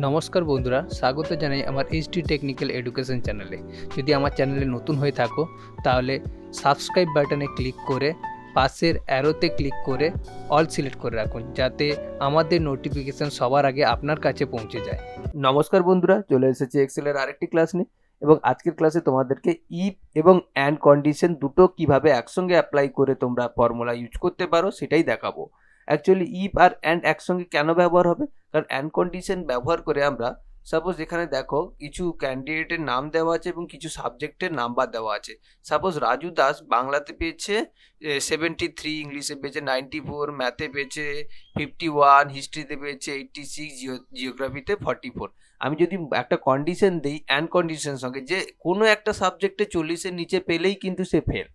নমস্কার বন্ধুরা, স্বাগত জানাই আমার এইচটি টেকনিক্যাল এডুকেশন চ্যানেলে। যদি আমার চ্যানেলে নতুন হয়ে থাকো তাহলে সাবস্ক্রাইব বাটনে ক্লিক করে পাশের অ্যারোতে ক্লিক করে অল সিলেক্ট করে রাখুন, যাতে আমাদের নোটিফিকেশান সবার আগে আপনার কাছে পৌঁছে যায়। নমস্কার বন্ধুরা, চলে এসেছি এক্সেলের আরেকটি ক্লাস নিয়ে। এবং আজকের ক্লাসে তোমাদেরকে ইফ এবং অ্যান্ড কন্ডিশন দুটো কিভাবে একসঙ্গে অ্যাপ্লাই করে তোমরা ফর্মুলা ইউজ করতে পারো সেটাই দেখাবো। অ্যাকচুয়ালি ইফ আর অ্যান্ড একসঙ্গে কেন ব্যবহার হবে, কারণ অ্যান্ড কন্ডিশন ব্যবহার করে আমরা সাপোজ এখানে দেখো কিছু ক্যান্ডিডেটের নাম দেওয়া আছে এবং কিছু সাবজেক্টের নাম্বার দেওয়া আছে। সাপোজ রাজু দাস বাংলাতে পেয়েছে 73, ইংলিশে পেয়েছে 94, ম্যাথে পেয়েছে 51, হিস্ট্রিতে পেয়েছে 86, জিওগ্রাফিতে 44। আমি যদি একটা কন্ডিশন দিই অ্যান্ড কন্ডিশন সঙ্গে, যে কোনো একটা সাবজেক্টে 40-এর নিচে পেলেই কিন্তু সে ফেল।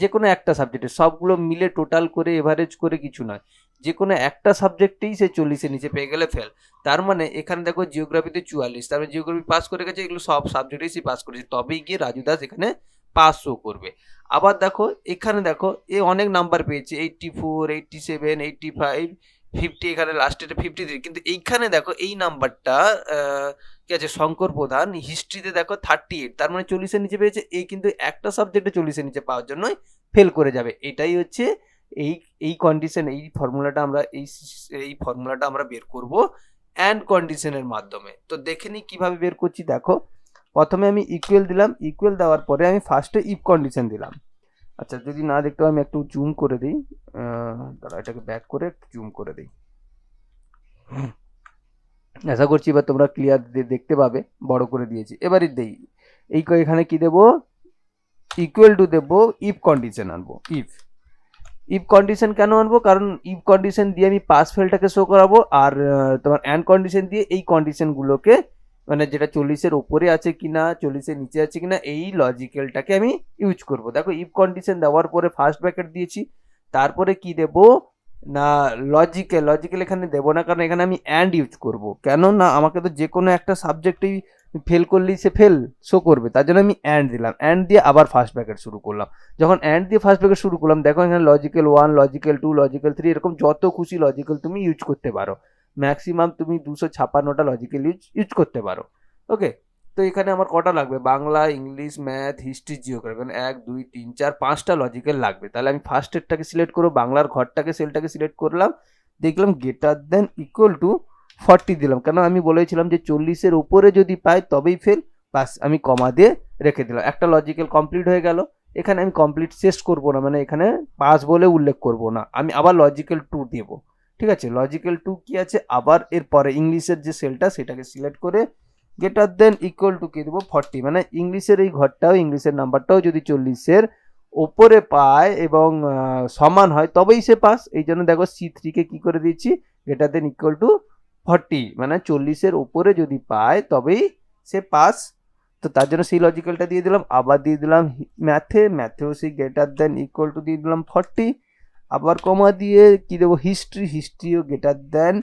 যে কোনো একটা সাবজেক্টে, সবগুলো মিলে টোটাল করে এভারেজ করে কিছু নয়, যে কোনো একটা সাবজেক্টেই সে 40-এর নিচে পেয়ে গেলে ফেল। তার মানে এখানে দেখো জিওগ্রাফিতে 44, তার মানে জিওগ্রাফি পাস করে গেছে, এগুলো সব সাবজেক্টেই সে পাস করেছে, তবেই গিয়ে রাজু দাস এখানে পাস শো করবে। আবার দেখো এখানে দেখো এ অনেক নাম্বার পেয়েছে 84, 87, 85, 50, এখানে লাস্টেটা 53, কিন্তু এইখানে দেখো এই নাম্বারটা কি আছে, শঙ্কর প্রধান হিস্ট্রিতে দেখো 38, তার মানে 40-এর নিচে পেয়েছে। এই কিন্তু একটা সাবজেক্টে 40-এর নিচে পাওয়ার জন্যই ফেল করে যাবে। এটাই হচ্ছে এই এই কন্ডিশন, এই ফর্মুলাটা আমরা বের করব অ্যান্ড কন্ডিশনের মাধ্যমে। তো দেখে নিই কীভাবে বের করছি। দেখো প্রথমে আমি ইকুয়াল দিলাম, ইকুয়াল দেওয়ার পরে আমি ফার্স্টে ইফ কন্ডিশন দিলাম। আচ্ছা, যদি না দেখতে আমি একটু জুম করে দিই, দাঁড়া এটাকে ব্যাক করে একটু জুম করে দিই। আশা করছি এবার তোমরা ক্লিয়ার দেখতে পাবে, বড় করে দিয়েছি। এবারে দেই এখানে কি দেবো, ইকুয়াল টু দেবো, ইফ কন্ডিশন আনবো। ইফ কন্ডিশন কেন আনবো, কারণ ইফ কন্ডিশন দিয়ে আমি পাস ফেলটাকে শো করাবো, আর তোমার অ্যান্ড কন্ডিশন দিয়ে এই কন্ডিশনগুলোকে, মানে যেটা 40-এর ওপরে আছে কিনা, 40-এর নিচে আছে কিনা, এই লজিক্যালটাকে আমি ইউজ করব। দেখো ইফ কন্ডিশন দেওয়ার পরে ফার্স্ট ব্র্যাকেট দিয়েছি, তারপরে কি দেব না, লজিক্যাল এখানে দেবো না, কারণ এখানে আমি অ্যান্ড ইউজ করব। কেন না, আমাকে তো যে কোনো একটা সাবজেক্টেই ফেল করলেই সে ফেল শো করবে, তার জন্য আমি অ্যান্ড দিলাম। অ্যান্ড দিয়ে আবার ফার্স্ট ব্র্যাকেট শুরু করলাম। যখন অ্যান্ড দিয়ে ফার্স্ট ব্র্যাকেট শুরু করলাম, দেখো এখানে লজিক্যাল 1, লজিক্যাল 2, লজিক্যাল 3, এরকম যত খুশি লজিক্যাল তুমি ইউজ করতে পারো। ম্যাক্সিমাম তুমি 256টা লজিক্যাল ইউজ করতে পারো। ওকে, তো এখানে আমার কটা লাগবে, Bangla, English, math, history, geography, মানে 1, 2, 3, 4, 5টা লজিক্যাল লাগবে। তাহলে আমি ফার্স্টেরটাকে সিলেক্ট করবো, বাংলার ঘরটাকে, সেলটাকে সিলেক্ট করলাম, দেখলাম গ্রেটার দেন ইকুয়াল টু 40 দিলাম, কেন আমি বলেছিলাম যে 40-এর উপরে যদি পাই তবেই ফেল। বাস আমি কমা দিয়ে রেখে দিলাম, একটা লজিক্যাল কমপ্লিট হয়ে গেল। এখানে আমি কমপ্লিট শেষ করব না, মানে এখানে পাস বলে উল্লেখ করব না, আমি আবার লজিক্যাল 2 দেব। ঠিক আছে, লজিক্যাল 2 কি আছে, আবার এরপরে ইংলিশের যে সেলটা সেটাকে সিলেক্ট করে গ্রেটার দেন ইকুয়াল টু কি দেবো, 40, মানে ইংলিশের এই ঘরটাও, ইংলিশের নাম্বারটাও যদি 40-এর ওপরে পায় এবং সমান হয় তবেই সে পাস। এই জন্য দেখো C3-কে কি করে দিচ্ছি, গ্রেটার দেন ইকুয়াল টু 40, মানে 40-এর ওপরে যদি পায় তবেই সে পাস। তো তার জন্য সেই লজিক্যালটা দিয়ে দিলাম। আবার দিয়ে দিলাম ম্যাথেও সেই গ্রেটার দেন ইকুয়াল টু দিয়ে দিলাম 40, আবার কমা দিয়ে কি দেবো, হিস্ট্রিও গ্রেটার দেন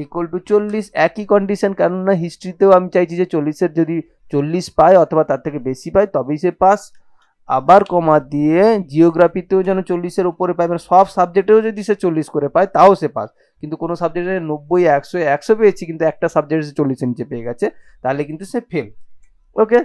ইকুয়াল টু 40। একই কন্ডিশন, কেননা হিস্ট্রিতেও আমি চাইছি যে 40-এর যদি 40 পায় অথবা তার থেকে বেশি পায় তবেই সে পাস। আবার কমা দিয়ে জিওগ্রাফিতেও যেন 40-এর উপরে পায়, মানে সব সাবজেক্টেও যদি সে 40 করে পায় তাও সে পাস। কিন্তু কোনো সাবজেক্টে 90, 100 পেয়েছি, কিন্তু একটা সাবজেক্টে সে 40-এর নিচে পেয়ে গেছে, তাহলে কিন্তু সে ফেল। ওকে,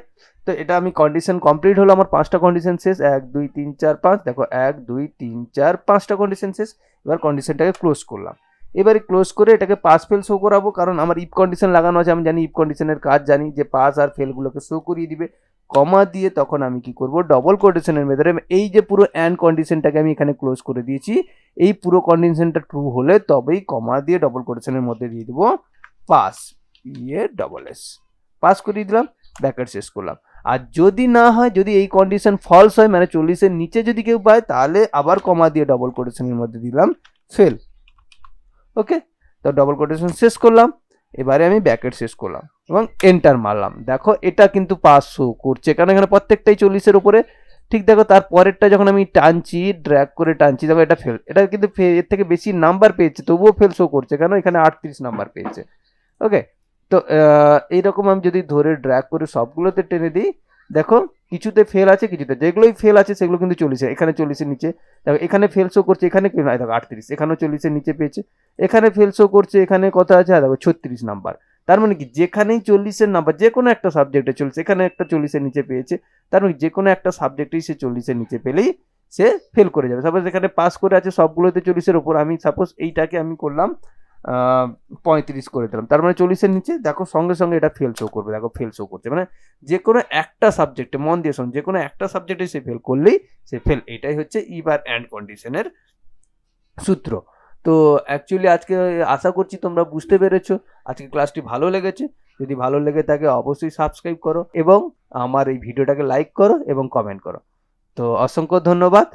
তো এটা আমি কন্ডিশন কমপ্লিট হলো, আমার 5টা কন্ডিশন শেষ, 1, 2, 3, 4, 5, দেখো 1, 2, 3, 4, 5টা কন্ডিশন শেষ। এবার কন্ডিশনটাকে ক্লোজ করলাম। এবারে ক্লোজ করে এটাকে পাস ফেল শো করাবো, কারণ আমার ইফ কন্ডিশন লাগানো আছে, আমি জানি ইফ কন্ডিশনের কাজ, জানি যে পাস আর ফেলগুলোকে শো করিয়ে দিবে। কমা দিয়ে তখন আমি কি করব, ডবল কোটেশনের মেথডে এই যে পুরো অ্যান্ড কন্ডিশনটাকে আমি এখানে ক্লোজ করে দিয়েছি, এই পুরো কন্ডিশনটা ট্রু হলে তবেই কমা দিয়ে ডবল কোটেশনের মধ্যে দিয়ে দেবো পাস, PASS, পাস করিয়ে দিলাম, ব্র্যাকেট শেষ করলাম। আর যদি না হয়, যদি এই কন্ডিশন ফলস হয়, মানে 40-এর নিচে যদি কেউ পায়, তাহলে আবার কমা দিয়ে ডবল কোটেশনের মধ্যে দিলাম ফেল। ওকে, তো ডবল কোটেশন শেষ করলাম, এবারে আমি ব্র্যাকেট শেষ করলাম এবং এন্টার মারলাম। দেখো এটা কিন্তু পাস শো করছে, কারণ এখানে প্রত্যেকটাই 40-এর উপরে। ঠিক দেখো তার পরেরটা যখন আমি টানছি, ড্র্যাগ করে টানছি, দেখো এটা ফেল, এটা কিন্তু এর থেকে বেশি নাম্বার পেয়েছে তবুও ফেল শো করছে, কেন এখানে 38 নাম্বার পেয়েছে। ওকে, তো এইরকম আমি যদি ধরে ড্র্যাগ করে সবগুলোতে টেনে দিই, দেখো কিছুতে ফেল আছে, কিছুতে, যেগুলোই ফেল আছে সেগুলো কিন্তু 40, এখানে 40-এর নিচে, দেখো এখানে ফেল শো করছে, এখানে দেখো 38, এখানেও 40-এর নিচে পেয়েছে, এখানে ফেল শো করছে, এখানে কত আছে, দেখো 36 নাম্বার। তার মানে কি যেখানেই 40-এর নাম্বার যে কোনো একটা সাবজেক্টে 40, এখানে একটা 40-এর নিচে পেয়েছে, তার মানে যে কোনো একটা সাবজেক্টেই সে 40-এর নিচে পেলেই সে ফেল করে যাবে। সাপোজ এখানে পাস করে আছে সবগুলোতে 40-এর ওপর, আমি সাপোজ এইটাকে আমি করলাম 35 করে দিলাম, তার মানে 40-এর নিচে, দেখো সঙ্গে সঙ্গে এটা ফেল শো করবে, দেখো ফেল শো করছে। মানে যে কোনো একটা সাবজেক্টে, মন দিয়ে শোন, যে কোনো একটা সাবজেক্টে সে ফেল করলেই সে ফেল। এটাই হচ্ছে ইফ আর অ্যান্ড কন্ডিশনের সূত্র। তো অ্যাকচুয়ালি আজকে আশা করছি তোমরা বুঝতে পেরেছো, আজকে ক্লাসটি ভালো লেগেছে। যদি ভালো লেগে থাকে অবশ্যই সাবস্ক্রাইব করো এবং আমার এই ভিডিওটাকে লাইক করো এবং কমেন্ট করো। তো অসংখ্য ধন্যবাদ।